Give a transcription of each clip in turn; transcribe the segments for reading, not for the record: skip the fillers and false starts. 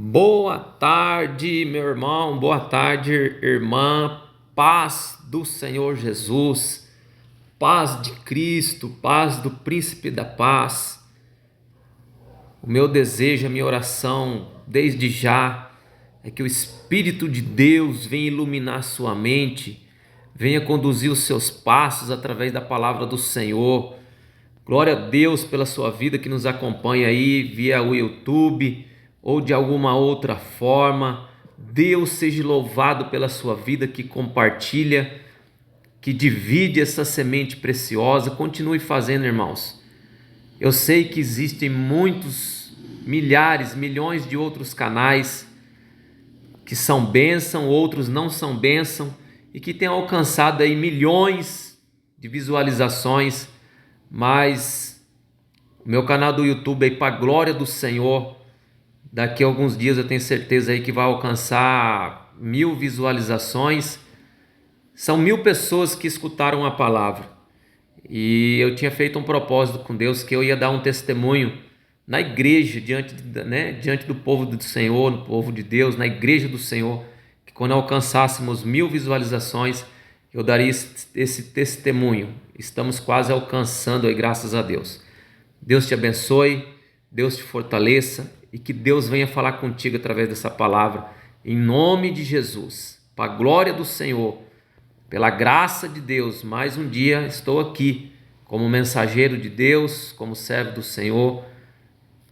Boa tarde, meu irmão, boa tarde, irmã. Paz do Senhor Jesus, paz de Cristo, paz do Príncipe da Paz. O meu desejo, a minha oração, desde já, é que o Espírito de Deus venha iluminar sua mente, venha conduzir os seus passos através da palavra do Senhor. Glória a Deus pela sua vida que nos acompanha aí via o YouTube ou de alguma outra forma. Deus seja louvado pela sua vida que compartilha, que divide essa semente preciosa. Continue fazendo, irmãos. Eu sei que existem muitos, milhares, milhões de outros canais que são bênção, outros não são bênção e que têm alcançado aí milhões de visualizações, mas o meu canal do YouTube aí, para a glória do Senhor, daqui a alguns dias eu tenho certeza aí que vai alcançar 1000 visualizações. São 1000 pessoas que escutaram a palavra. E eu tinha feito um propósito com Deus que eu ia dar um testemunho na igreja, diante do povo do Senhor, no povo de Deus, na igreja do Senhor, que quando alcançássemos 1000 visualizações, eu daria esse testemunho. Estamos quase alcançando aí, graças a Deus. Deus te abençoe, Deus te fortaleça e que Deus venha falar contigo através dessa palavra, em nome de Jesus, para a glória do Senhor, pela graça de Deus. Mais um dia estou aqui como mensageiro de Deus, como servo do Senhor,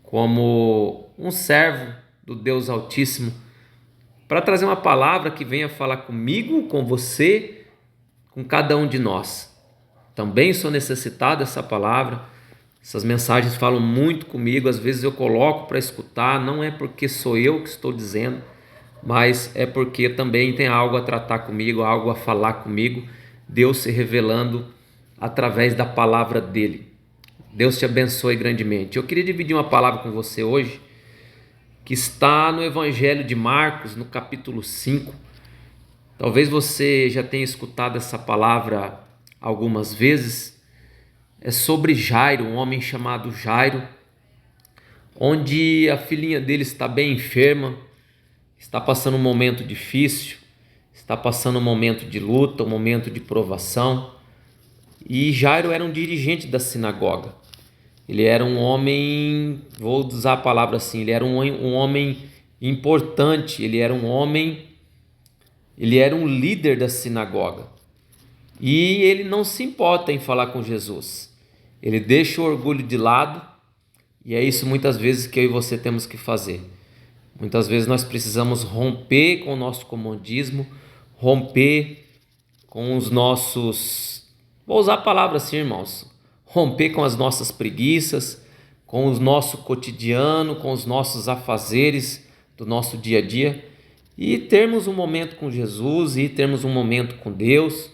como um servo do Deus Altíssimo, para trazer uma palavra que venha falar comigo, com você, com cada um de nós. Também sou necessitado dessa palavra. Essas mensagens falam muito comigo, às vezes eu coloco para escutar, não é porque sou eu que estou dizendo, mas é porque também tem algo a tratar comigo, algo a falar comigo, Deus se revelando através da palavra dele. Deus te abençoe grandemente. Eu queria dividir uma palavra com você hoje, que está no Evangelho de Marcos, no capítulo 5. Talvez você já tenha escutado essa palavra algumas vezes. É sobre Jairo, um homem chamado Jairo, onde a filhinha dele está bem enferma, está passando um momento difícil, está passando um momento de luta, um momento de provação. E Jairo era um dirigente da sinagoga. Ele era um homem, vou usar a palavra assim, ele era um homem importante, ele era um líder da sinagoga. E ele não se importa em falar com Jesus. Ele deixa o orgulho de lado, e é isso muitas vezes que eu e você temos que fazer. Muitas vezes nós precisamos romper com o nosso comodismo, romper com os nossos... Vou usar a palavra assim, irmãos. Romper com as nossas preguiças, com o nosso cotidiano, com os nossos afazeres do nosso dia a dia, e termos um momento com Jesus, e termos um momento com Deus,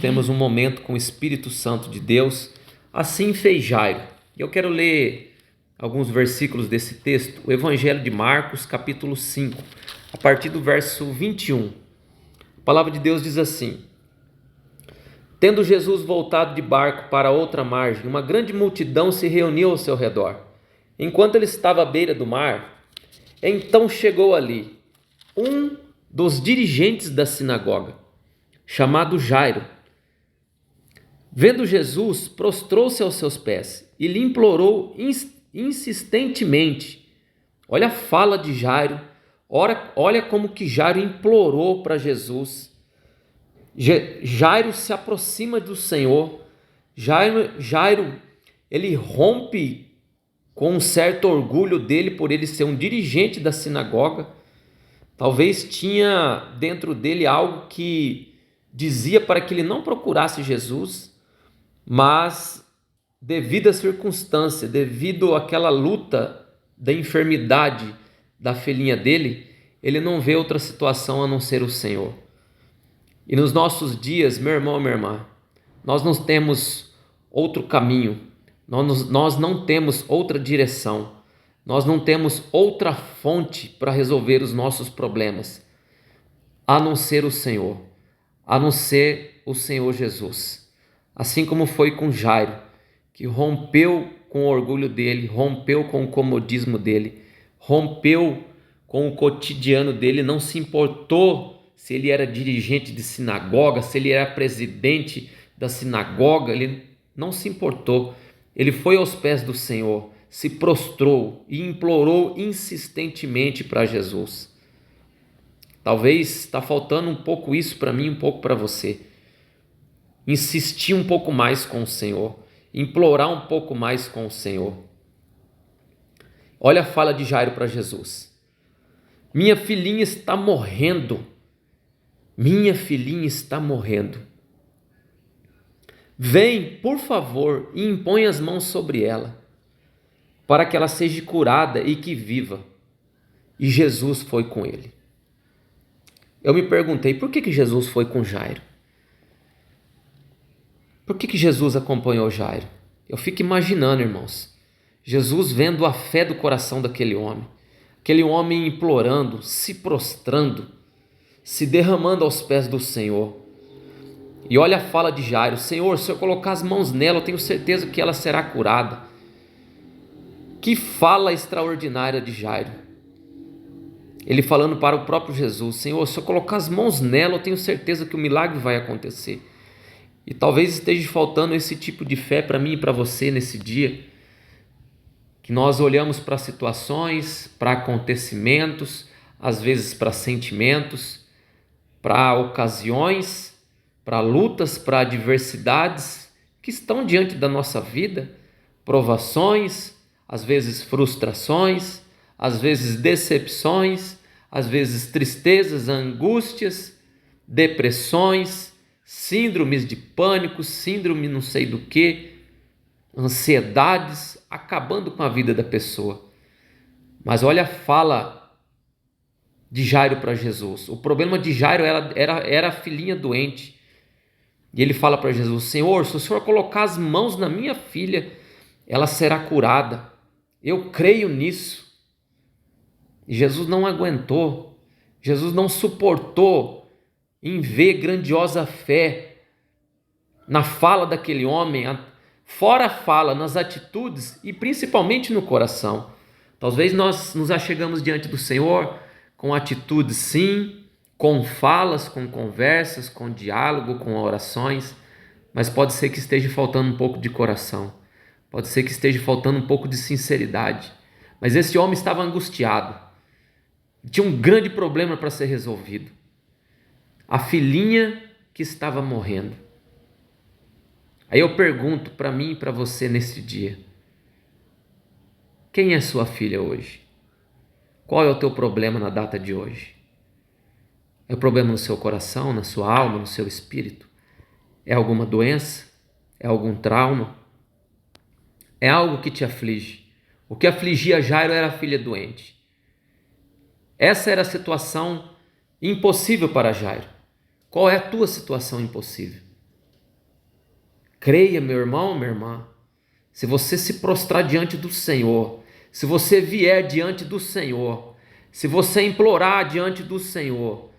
temos um momento com o Espírito Santo de Deus. Assim fez Jairo. Eu quero ler alguns versículos desse texto, o Evangelho de Marcos, capítulo 5, a partir do verso 21. A palavra de Deus diz assim: Tendo Jesus voltado de barco para outra margem, uma grande multidão se reuniu ao seu redor. Enquanto ele estava à beira do mar, então chegou ali um dos dirigentes da sinagoga, chamado Jairo. Vendo Jesus, prostrou-se aos seus pés e lhe implorou insistentemente. Olha a fala de Jairo, olha como que Jairo implorou para Jesus. Jairo se aproxima do Senhor. Jairo, ele rompe com um certo orgulho dele por ele ser um dirigente da sinagoga. Talvez tinha dentro dele algo que dizia para que ele não procurasse Jesus, mas devido à circunstância, devido àquela luta da enfermidade da filhinha dele, ele não vê outra situação a não ser o Senhor. E nos nossos dias, meu irmão, minha irmã, nós não temos outro caminho, nós não temos outra direção, nós não temos outra fonte para resolver os nossos problemas, a não ser o Senhor, a não ser o Senhor Jesus. Assim como foi com Jairo, que rompeu com o orgulho dele, rompeu com o comodismo dele, rompeu com o cotidiano dele, não se importou se ele era dirigente de sinagoga, se ele era presidente da sinagoga, ele não se importou. Ele foi aos pés do Senhor, se prostrou e implorou insistentemente para Jesus. Talvez está faltando um pouco isso para mim, um pouco para você. Insistir um pouco mais com o Senhor, implorar um pouco mais com o Senhor. Olha a fala de Jairo para Jesus. Minha filhinha está morrendo. Minha filhinha está morrendo. Vem, por favor, e impõe as mãos sobre ela, para que ela seja curada e que viva. E Jesus foi com ele. Eu me perguntei, por que Jesus foi com Jairo? Por que Jesus acompanhou Jairo? Eu fico imaginando, irmãos, Jesus vendo a fé do coração daquele homem implorando, se prostrando, se derramando aos pés do Senhor. E olha a fala de Jairo: Senhor, se eu colocar as mãos nela, eu tenho certeza que ela será curada. Que fala extraordinária de Jairo. Ele falando para o próprio Jesus: Senhor, se eu colocar as mãos nela, eu tenho certeza que o milagre vai acontecer. E talvez esteja faltando esse tipo de fé para mim e para você nesse dia, que nós olhamos para situações, para acontecimentos, às vezes para sentimentos, para ocasiões, para lutas, para adversidades que estão diante da nossa vida, provações, às vezes frustrações, às vezes decepções, às vezes tristezas, angústias, depressões, síndromes de pânico, síndrome não sei do que, ansiedades, acabando com a vida da pessoa. Mas olha a fala de Jairo para Jesus. O problema de Jairo era a filhinha doente. E ele fala para Jesus: Senhor, se o Senhor colocar as mãos na minha filha, ela será curada. Eu creio nisso. E Jesus não aguentou, Jesus não suportou em ver grandiosa fé na fala daquele homem, fora a fala, nas atitudes e principalmente no coração. Talvez nós nos achegamos diante do Senhor com atitudes sim, com falas, com conversas, com diálogo, com orações, mas pode ser que esteja faltando um pouco de coração, pode ser que esteja faltando um pouco de sinceridade. Mas esse homem estava angustiado, tinha um grande problema para ser resolvido. A filhinha que estava morrendo. Aí eu pergunto para mim e para você nesse dia: quem é sua filha hoje? Qual é o teu problema na data de hoje? É o problema no seu coração, na sua alma, no seu espírito? É alguma doença? É algum trauma? É algo que te aflige? O que afligia Jairo era a filha doente. Essa era a situação impossível para Jairo. Qual é a tua situação impossível? Creia, meu irmão, minha irmã. Se você se prostrar diante do Senhor, se você vier diante do Senhor, se você implorar diante do Senhor,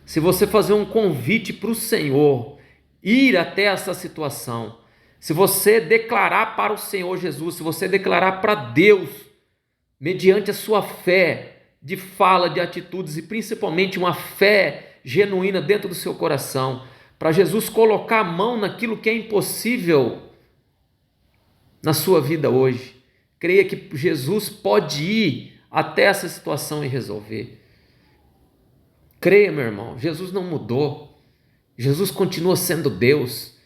se você fazer um convite para o Senhor, ir até essa situação, se você declarar para o Senhor Jesus, se você declarar para Deus, mediante a sua fé, de fala, de atitudes e principalmente uma fé genuína dentro do seu coração, para Jesus colocar a mão naquilo que é impossível na sua vida hoje. Creia que Jesus pode ir até essa situação e resolver. Creia, meu irmão, Jesus não mudou. Jesus continua sendo Deus.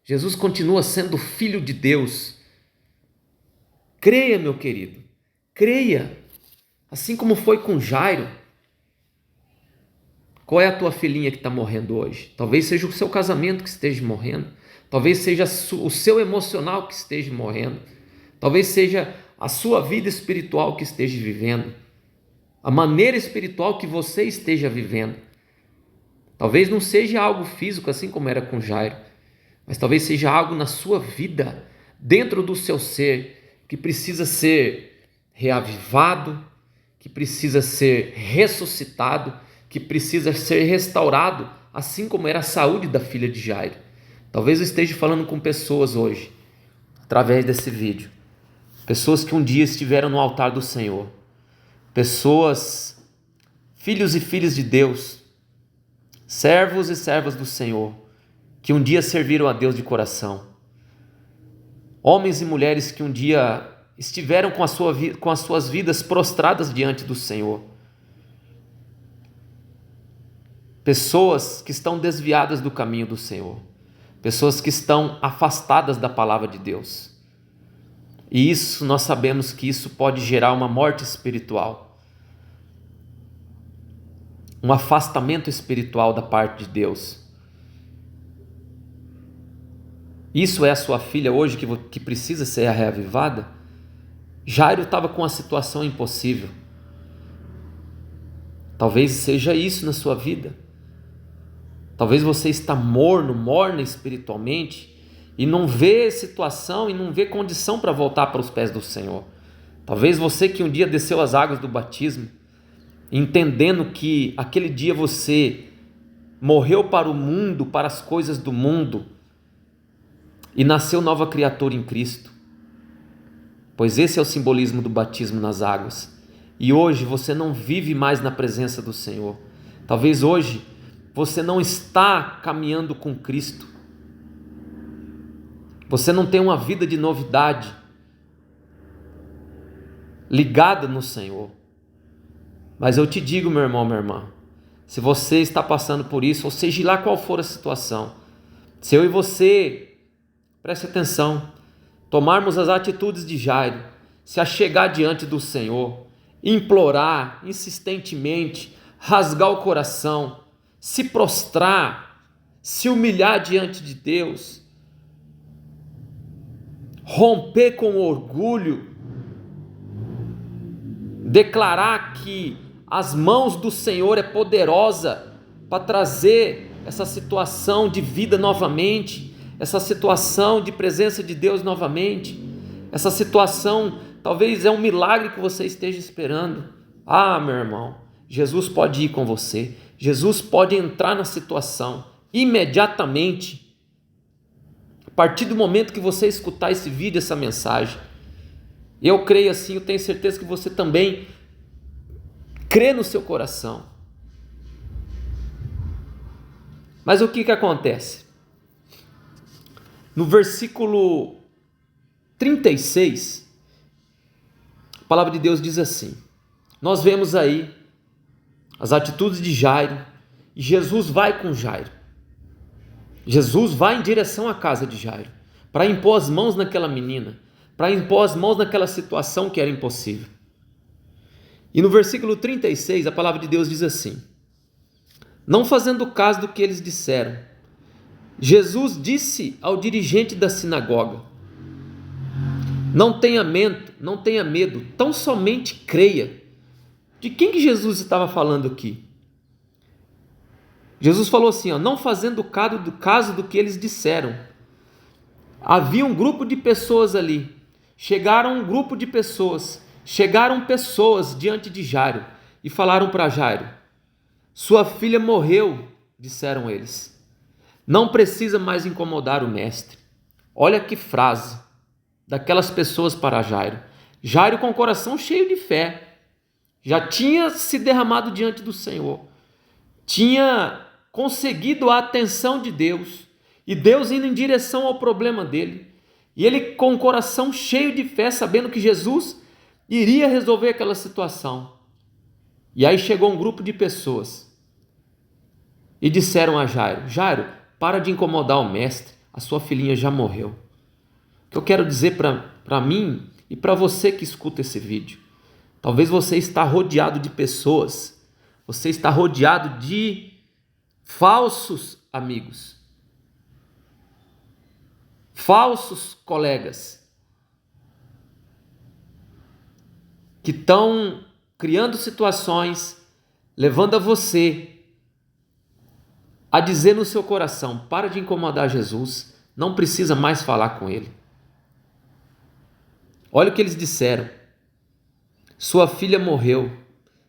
Jesus continua sendo Filho de Deus. Creia, meu querido, creia. Assim como foi com Jairo. Qual é a tua filhinha que está morrendo hoje? Talvez seja o seu casamento que esteja morrendo. Talvez seja o seu emocional que esteja morrendo. Talvez seja a sua vida espiritual que esteja vivendo. A maneira espiritual que você esteja vivendo. Talvez não seja algo físico assim como era com Jairo. Mas talvez seja algo na sua vida, dentro do seu ser, que precisa ser reavivado, que precisa ser ressuscitado, que precisa ser restaurado, assim como era a saúde da filha de Jairo. Talvez eu esteja falando com pessoas hoje, através desse vídeo, pessoas que um dia estiveram no altar do Senhor, pessoas filhos e filhas de Deus, servos e servas do Senhor, que um dia serviram a Deus de coração, homens e mulheres que um dia estiveram com as suas vidas prostradas diante do Senhor, pessoas que estão desviadas do caminho do Senhor, pessoas que estão afastadas da palavra de Deus. E isso, nós sabemos que isso pode gerar uma morte espiritual, um afastamento espiritual da parte de Deus. Isso é a sua filha hoje que precisa ser reavivada? Jairo estava com uma situação impossível. Talvez seja isso na sua vida. Talvez você está morna espiritualmente e não vê situação e não vê condição para voltar para os pés do Senhor. Talvez você que um dia desceu as águas do batismo, entendendo que aquele dia você morreu para o mundo, para as coisas do mundo, e nasceu nova criatura em Cristo, pois esse é o simbolismo do batismo nas águas. E hoje você não vive mais na presença do Senhor. Talvez hoje você não está caminhando com Cristo. Você não tem uma vida de novidade ligada no Senhor. Mas eu te digo, meu irmão, minha irmã, se você está passando por isso, ou seja lá qual for a situação, se eu e você, preste atenção, tomarmos as atitudes de Jairo, se achegar diante do Senhor, implorar insistentemente, rasgar o coração, se prostrar, se humilhar diante de Deus, romper com o orgulho, declarar que as mãos do Senhor é poderosa para trazer essa situação de vida novamente, essa situação de presença de Deus novamente, essa situação talvez é um milagre que você esteja esperando. Ah, meu irmão, Jesus pode ir com você, Jesus pode entrar na situação imediatamente, a partir do momento que você escutar esse vídeo, essa mensagem. Eu creio assim, eu tenho certeza que você também crê no seu coração. Mas o que acontece? No versículo 36, a palavra de Deus diz assim, nós vemos aí as atitudes de Jairo, e Jesus vai com Jairo. Jesus vai em direção à casa de Jairo, para impor as mãos naquela menina, para impor as mãos naquela situação que era impossível. E no versículo 36, a palavra de Deus diz assim, não fazendo caso do que eles disseram, Jesus disse ao dirigente da sinagoga, não tenha medo, tão somente creia. De quem que Jesus estava falando aqui? Jesus falou assim, não fazendo caso do que eles disseram. Havia um grupo de pessoas ali, chegaram pessoas diante de Jairo e falaram para Jairo, sua filha morreu, disseram eles. Não precisa mais incomodar o mestre. Olha que frase daquelas pessoas para Jairo. Jairo com o coração cheio de fé, já tinha se derramado diante do Senhor, tinha conseguido a atenção de Deus, e Deus indo em direção ao problema dele, e ele com o coração cheio de fé, sabendo que Jesus iria resolver aquela situação. E aí chegou um grupo de pessoas e disseram a Jairo, Jairo, para de incomodar o mestre, a sua filhinha já morreu. O que eu quero dizer para mim e para você que escuta esse vídeo, talvez você está rodeado de pessoas, você está rodeado de falsos amigos, falsos colegas, que estão criando situações, levando a você a dizer no seu coração, para de incomodar Jesus, não precisa mais falar com ele. Olha o que eles disseram, sua filha morreu,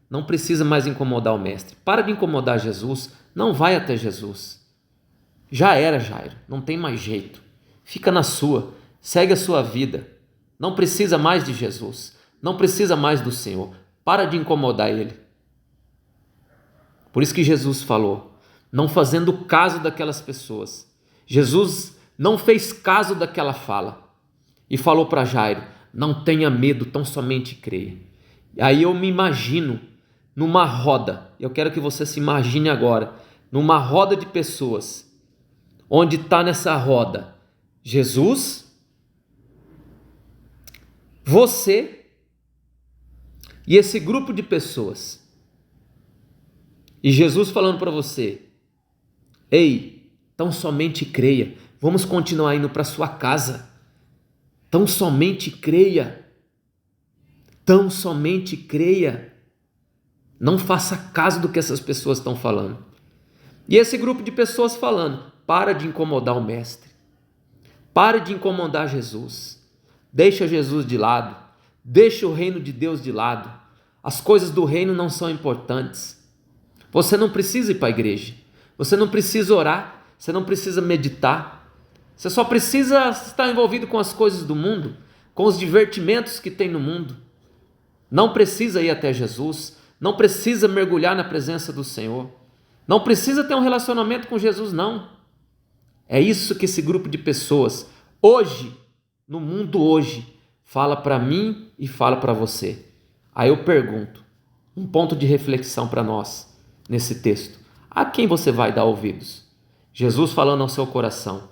não precisa mais incomodar o mestre, para de incomodar Jesus, não vai até Jesus, já era Jairo, não tem mais jeito, fica na sua, segue a sua vida, não precisa mais de Jesus, não precisa mais do Senhor, para de incomodar ele. Por isso que Jesus falou, não fazendo caso daquelas pessoas. Jesus não fez caso daquela fala e falou para Jairo: não tenha medo, tão somente creia. Aí eu me imagino numa roda, eu quero que você se imagine agora, numa roda de pessoas, onde está nessa roda Jesus, você e esse grupo de pessoas. E Jesus falando para você: ei, tão somente creia, vamos continuar indo para sua casa, tão somente creia, tão somente creia, não faça caso do que essas pessoas estão falando. E esse grupo de pessoas falando: para de incomodar o mestre, para de incomodar Jesus, deixa Jesus de lado, deixa o reino de Deus de lado, as coisas do reino não são importantes. Você não precisa ir para a igreja, você não precisa orar, você não precisa meditar, você só precisa estar envolvido com as coisas do mundo, com os divertimentos que tem no mundo. Não precisa ir até Jesus, não precisa mergulhar na presença do Senhor, não precisa ter um relacionamento com Jesus, não. É isso que esse grupo de pessoas hoje, no mundo hoje, fala para mim e fala para você. Aí eu pergunto, um ponto de reflexão para nós nesse texto: a quem você vai dar ouvidos? Jesus falando ao seu coração: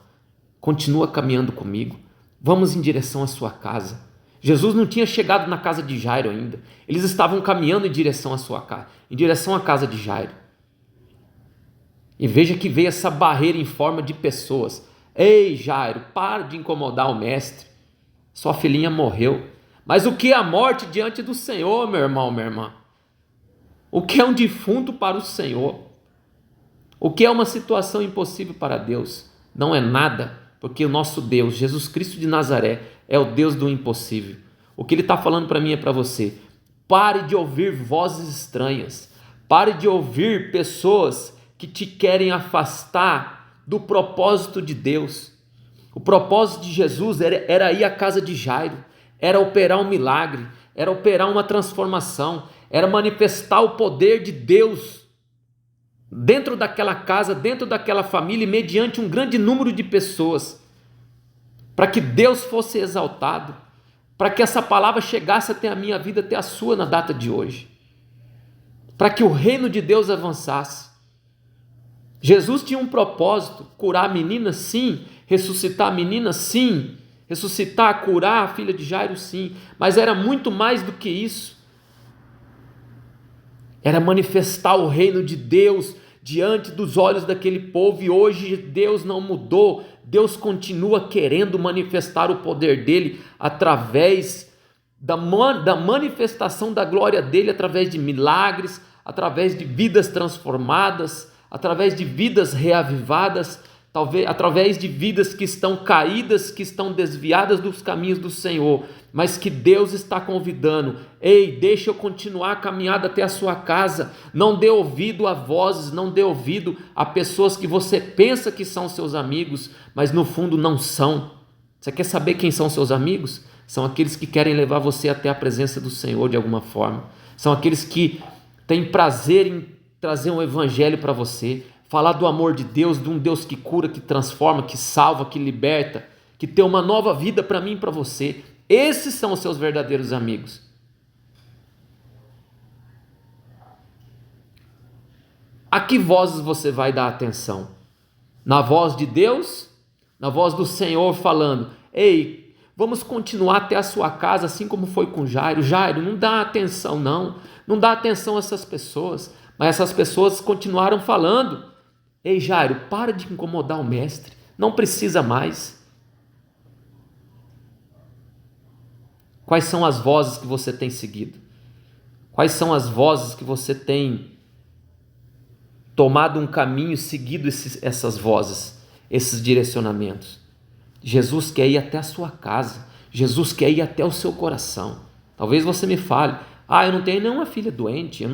continua caminhando comigo, vamos em direção à sua casa. Jesus não tinha chegado na casa de Jairo ainda, eles estavam caminhando em direção à sua casa, em direção à casa de Jairo. E veja que veio essa barreira em forma de pessoas. Ei, Jairo, para de incomodar o mestre, sua filhinha morreu. Mas o que é a morte diante do Senhor, meu irmão, minha irmã? O que é um defunto para o Senhor? O que é uma situação impossível para Deus? Não é nada, porque o nosso Deus, Jesus Cristo de Nazaré, é o Deus do impossível. O que Ele está falando para mim é para você: pare de ouvir vozes estranhas, pare de ouvir pessoas que te querem afastar do propósito de Deus. O propósito de Jesus era ir à casa de Jairo, era operar um milagre, era operar uma transformação, era manifestar o poder de Deus dentro daquela casa, dentro daquela família, mediante um grande número de pessoas, para que Deus fosse exaltado, para que essa palavra chegasse até a minha vida, até a sua na data de hoje, para que o reino de Deus avançasse. Jesus tinha um propósito: curar a menina, sim; ressuscitar a menina, sim; ressuscitar, curar a filha de Jairo, sim. Mas era muito mais do que isso. Era manifestar o reino de Deus diante dos olhos daquele povo. E hoje Deus não mudou, Deus continua querendo manifestar o poder dele através da manifestação da glória dele, através de milagres, através de vidas transformadas, através de vidas reavivadas, talvez através de vidas que estão caídas, que estão desviadas dos caminhos do Senhor, mas que Deus está convidando: ei, deixa eu continuar a caminhada até a sua casa. Não dê ouvido a vozes, não dê ouvido a pessoas que você pensa que são seus amigos, mas no fundo não são. Você quer saber quem são seus amigos? São aqueles que querem levar você até a presença do Senhor de alguma forma. São aqueles que têm prazer em trazer um evangelho para você, falar do amor de Deus, de um Deus que cura, que transforma, que salva, que liberta, que tem uma nova vida para mim e para você. Esses são os seus verdadeiros amigos. A que vozes você vai dar atenção? Na voz de Deus? Na voz do Senhor falando: ei, vamos continuar até a sua casa, assim como foi com Jairo. Jairo, não dá atenção não, não dá atenção a essas pessoas. Mas essas pessoas continuaram falando: ei, Jairo, para de incomodar o mestre, não precisa mais. Quais são as vozes que você tem seguido? Quais são as vozes que você tem tomado um caminho, seguido essas vozes, esses direcionamentos? Jesus quer ir até a sua casa, Jesus quer ir até o seu coração. Talvez você me fale: eu não tenho nenhuma filha doente,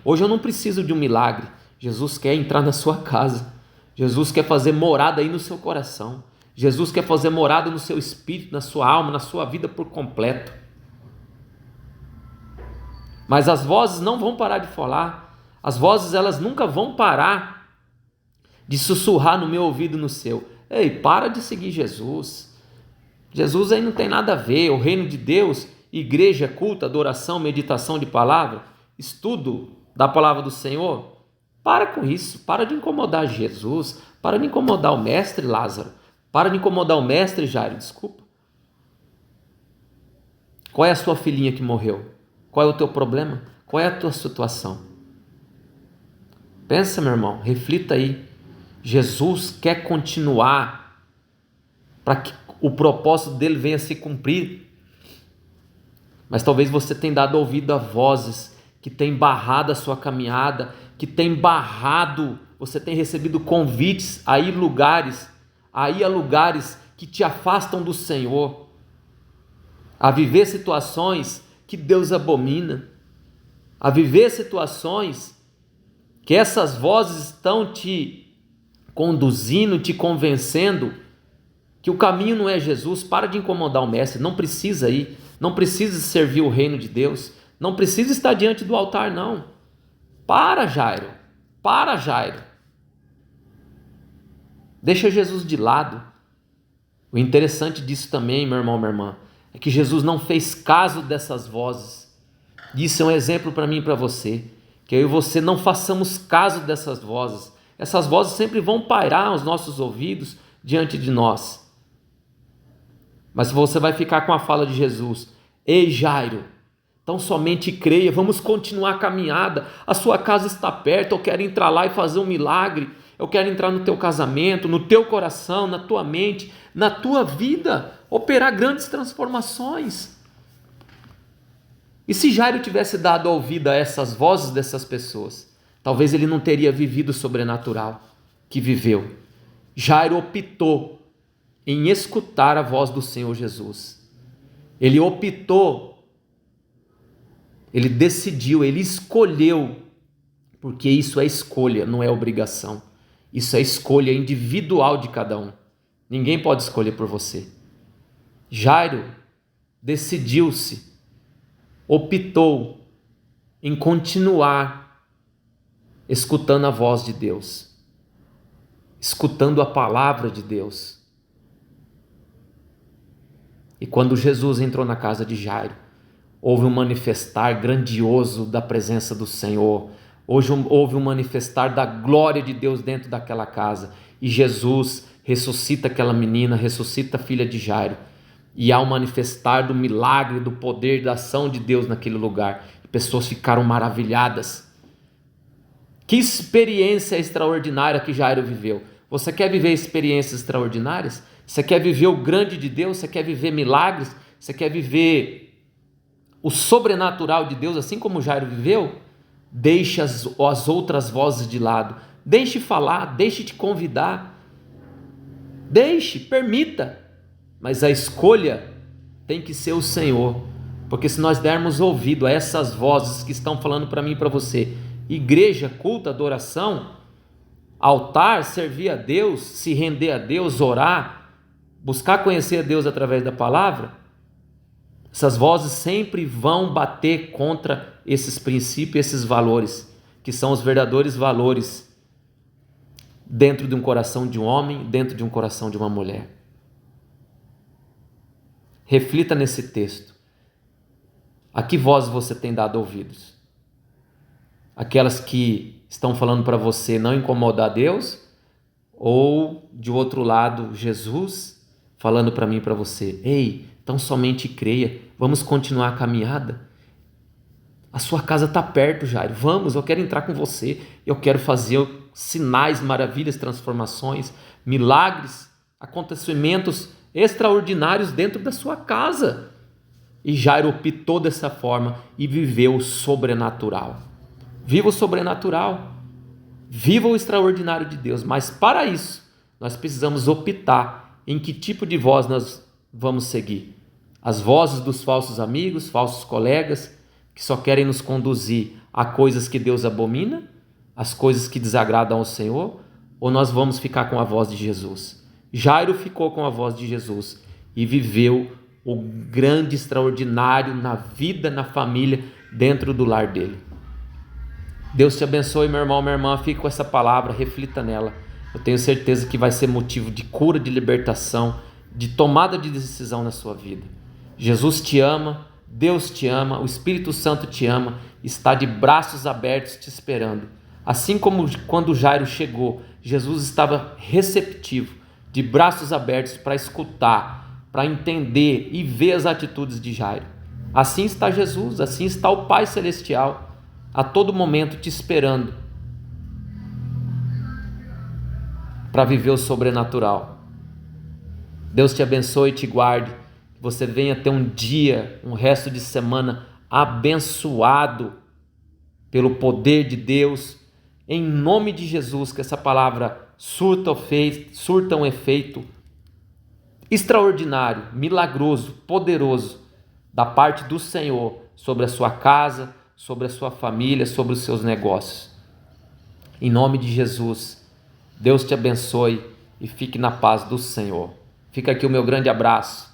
hoje eu não preciso de um milagre. Jesus quer entrar na sua casa, Jesus quer fazer morada aí no seu coração, Jesus quer fazer morada no seu espírito, na sua alma, na sua vida por completo. Mas as vozes não vão parar de falar, As vozes, elas nunca vão parar de sussurrar no meu ouvido e no seu. Ei, para de seguir Jesus. Jesus aí não tem nada a ver. O reino de Deus, igreja, culto, adoração, meditação de palavra, estudo da palavra do Senhor. Para com isso. Para de incomodar Jesus. Para de incomodar o mestre Lázaro. Para de incomodar o mestre Jairo. Desculpa. Qual é a sua filhinha que morreu? Qual é o teu problema? Qual é a tua situação? Pensa, meu irmão, reflita aí. Jesus quer continuar para que o propósito dele venha a se cumprir. Mas talvez você tenha dado ouvido a vozes que têm barrado a sua caminhada, que têm barrado, você tem recebido convites a ir a lugares que te afastam do Senhor, a viver situações que Deus abomina, a viver situações que essas vozes estão te conduzindo, te convencendo que o caminho não é Jesus. Para de incomodar o mestre, não precisa ir, não precisa servir o reino de Deus, não precisa estar diante do altar, não. Para, Jairo, para, Jairo. Deixa Jesus de lado. O interessante disso também, meu irmão, minha irmã, é que Jesus não fez caso dessas vozes. Isso é um exemplo para mim e para você, que eu e você não façamos caso dessas vozes. Essas vozes sempre vão pairar aos nossos ouvidos diante de nós. Mas você vai ficar com a fala de Jesus: ei, Jairo, então somente creia, vamos continuar a caminhada, a sua casa está perto, eu quero entrar lá e fazer um milagre, eu quero entrar no teu casamento, no teu coração, na tua mente, na tua vida, operar grandes transformações. E se Jairo tivesse dado ouvido a essas vozes dessas pessoas, talvez ele não teria vivido o sobrenatural que viveu. Jairo optou em escutar a voz do Senhor Jesus. Ele optou, ele decidiu, ele escolheu, porque isso é escolha, não é obrigação. Isso é escolha individual de cada um. Ninguém pode escolher por você. Jairo decidiu-se, optou em continuar escutando a voz de Deus, escutando a palavra de Deus. E quando Jesus entrou na casa de Jairo, houve um manifestar grandioso da presença do Senhor. Houve um manifestar da glória de Deus dentro daquela casa. E Jesus ressuscita aquela menina, ressuscita a filha de Jairo. E há um manifestar do milagre, do poder, da ação de Deus naquele lugar. E pessoas ficaram maravilhadas. Que experiência extraordinária que Jairo viveu. Você quer viver experiências extraordinárias? Você quer viver o grande de Deus? Você quer viver milagres? Você quer viver o sobrenatural de Deus, assim como Jairo viveu? Deixe as outras vozes de lado. Deixe falar, deixe te convidar. Deixe, permita. Mas a escolha tem que ser o Senhor. Porque se nós dermos ouvido a essas vozes que estão falando para mim e para você, igreja, culto, adoração, altar, servir a Deus, se render a Deus, orar, buscar conhecer a Deus através da palavra, essas vozes sempre vão bater contra esses princípios, esses valores, que são os verdadeiros valores dentro de um coração de um homem, dentro de um coração de uma mulher. Reflita nesse texto. A que voz você tem dado ouvidos? Aquelas que estão falando para você não incomodar Deus? Ou, de outro lado, Jesus falando para mim e para você: ei, então somente creia, vamos continuar a caminhada? A sua casa está perto, Jairo, vamos, eu quero entrar com você, eu quero fazer sinais, maravilhas, transformações, milagres, acontecimentos extraordinários dentro da sua casa. E Jairo optou dessa forma e viveu o sobrenatural. Viva o sobrenatural, viva o extraordinário de Deus, mas para isso nós precisamos optar em que tipo de voz nós vamos seguir. As vozes dos falsos amigos, falsos colegas, que só querem nos conduzir a coisas que Deus abomina, as coisas que desagradam ao Senhor, ou nós vamos ficar com a voz de Jesus? Jairo ficou com a voz de Jesus e viveu o grande, extraordinário na vida, na família, dentro do lar dele. Deus te abençoe, meu irmão, minha irmã. Fique com essa palavra, reflita nela. Eu tenho certeza que vai ser motivo de cura, de libertação, de tomada de decisão na sua vida. Jesus te ama, Deus te ama, o Espírito Santo te ama, está de braços abertos te esperando. Assim como quando Jairo chegou, Jesus estava receptivo, de braços abertos para escutar, para entender e ver as atitudes de Jairo. Assim está Jesus, assim está o Pai Celestial, a todo momento te esperando para viver o sobrenatural. Deus te abençoe e te guarde, que você venha ter um dia, um resto de semana abençoado pelo poder de Deus, em nome de Jesus, que essa palavra surta um efeito extraordinário, milagroso, poderoso, da parte do Senhor, sobre a sua casa, sobre a sua família, sobre os seus negócios. Em nome de Jesus, Deus te abençoe e fique na paz do Senhor. Fica aqui o meu grande abraço.